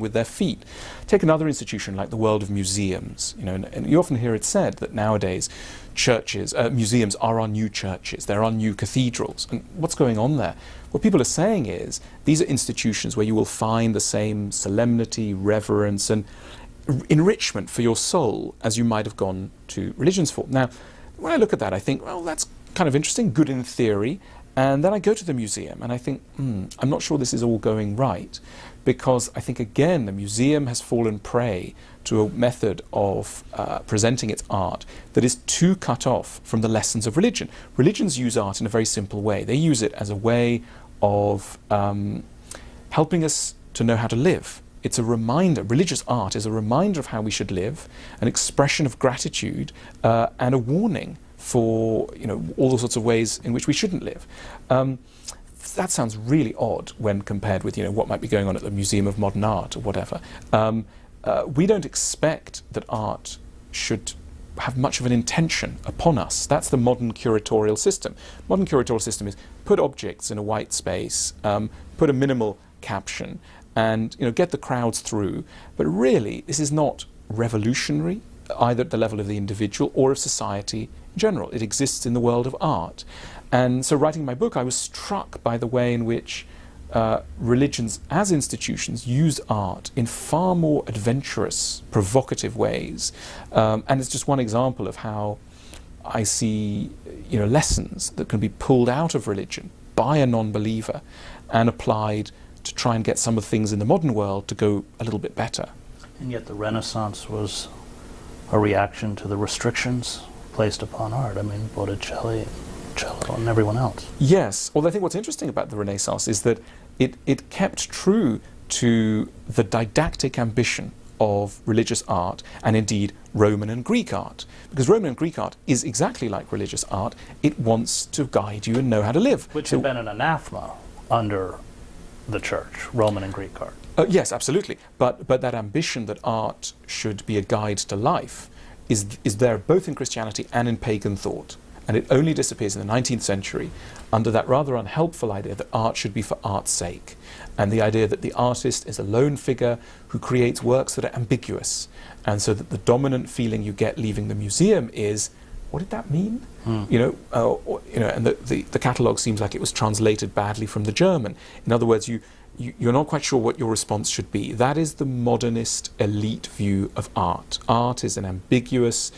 with their feet. Take another institution like the world of museums. And you often hear it said that nowadays museums are our new churches, they're our new cathedrals. And what's going on there? What people are saying is these are institutions where you will find the same solemnity, reverence, and enrichment for your soul as you might have gone to religions for. Now, when I look at that, I think, well, that's kind of interesting, good in theory. And then I go to the museum and I think, I'm not sure this is all going right, because I think, again, the museum has fallen prey to a method of presenting its art that is too cut off from the lessons of religion. Religions use art in a very simple way. They use it as a way of helping us to know how to live. It's a reminder. Religious art is a reminder of how we should live, an expression of gratitude, and a warning for all the sorts of ways in which we shouldn't live. That sounds really odd when compared with what might be going on at the Museum of Modern Art or whatever. We don't expect that art should have much of an intention upon us. That's the modern curatorial system. Modern curatorial system is put objects in a white space, put a minimal caption, and get the crowds through. But really, this is not revolutionary, either at the level of the individual or of society in general. It exists in the world of art. And so writing my book, I was struck by the way in which religions as institutions use art in far more adventurous, provocative ways. And it's just one example of how I see lessons that can be pulled out of religion by a non-believer and applied to try and get some of the things in the modern world to go a little bit better. And yet the Renaissance was a reaction to the restrictions placed upon art. I mean, Botticelli, cello, and everyone else. Yes, although I think what's interesting about the Renaissance is that it kept true to the didactic ambition of religious art, and indeed Roman and Greek art. Because Roman and Greek art is exactly like religious art. It wants to guide you and know how to live. Which had been an anathema under the church, Roman and Greek art. Yes, absolutely. But that ambition that art should be a guide to life is there both in Christianity and in pagan thought. And it only disappears in the 19th century under that rather unhelpful idea that art should be for art's sake, and the idea that the artist is a lone figure who creates works that are ambiguous, and so that the dominant feeling you get leaving the museum is, what did that mean? And the catalogue seems like it was translated badly from the German. In other words, you're not quite sure what your response should be. That is the modernist elite view of art. Art is an ambiguous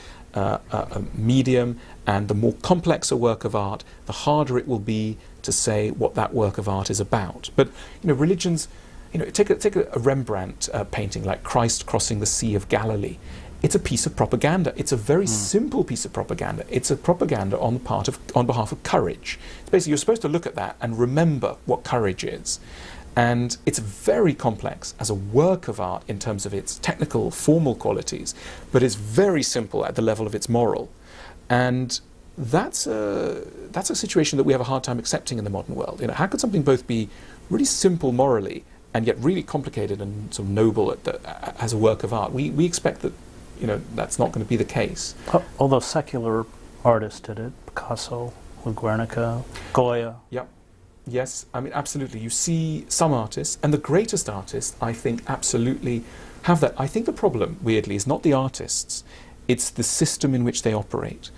medium, and the more complex a work of art, the harder it will be to say what that work of art is about. But religions, take a Rembrandt painting like Christ crossing the Sea of Galilee. It's a piece of propaganda. It's a very simple piece of propaganda. It's a propaganda on behalf of courage. It's basically, you're supposed to look at that and remember what courage is. And it's very complex as a work of art in terms of its technical, formal qualities, but it's very simple at the level of its moral. And that's a situation that we have a hard time accepting in the modern world. How could something both be really simple morally and yet really complicated and sort of noble as a work of art? We expect that that's not going to be the case. Although secular artists did it, Picasso with Guernica, Goya. Yep. Yes, I mean, absolutely. You see some artists, and the greatest artists, I think, absolutely have that. I think the problem, weirdly, is not the artists. It's the system in which they operate.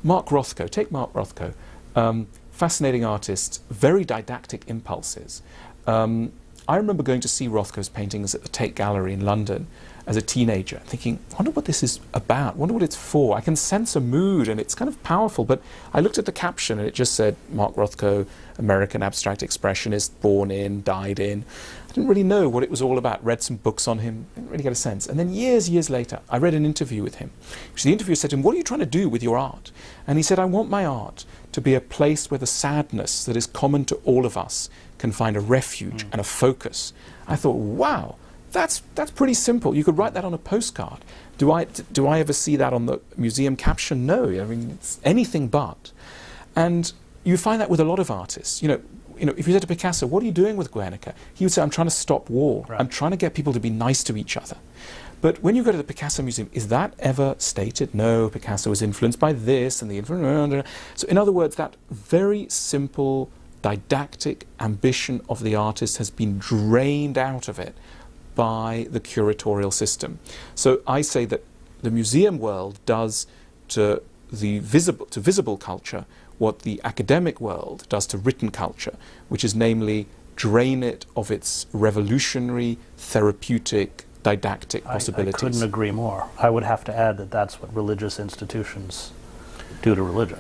Mark Rothko, take Mark Rothko. Fascinating artist, very didactic impulses. I remember going to see Rothko's paintings at the Tate Gallery in London as a teenager, thinking, I wonder what this is about, I wonder what it's for. I can sense a mood and it's kind of powerful, but I looked at the caption and it just said, Mark Rothko, American abstract expressionist, born in, died in. I didn't really know what it was all about. Read some books on him, didn't really get a sense. And then years later, I read an interview with him. The interviewer said to him, what are you trying to do with your art? And he said, I want my art to be a place where the sadness that is common to all of us can find a refuge and a focus. I thought, wow, that's pretty simple. You could write that on a postcard. Do I ever see that on the museum caption? No, I mean, it's anything but. And you find that with a lot of artists. If you said to Picasso, what are you doing with Guernica? He would say, I'm trying to stop war. Right. I'm trying to get people to be nice to each other. But when you go to the Picasso Museum, is that ever stated? No, Picasso was influenced by this and the influence. So in other words, that very simple didactic ambition of the artist has been drained out of it by the curatorial system. So I say that the museum world does to visible culture what the academic world does to written culture, which is namely drain it of its revolutionary, therapeutic, didactic possibilities. I couldn't agree more. I would have to add that that's what religious institutions do to religion.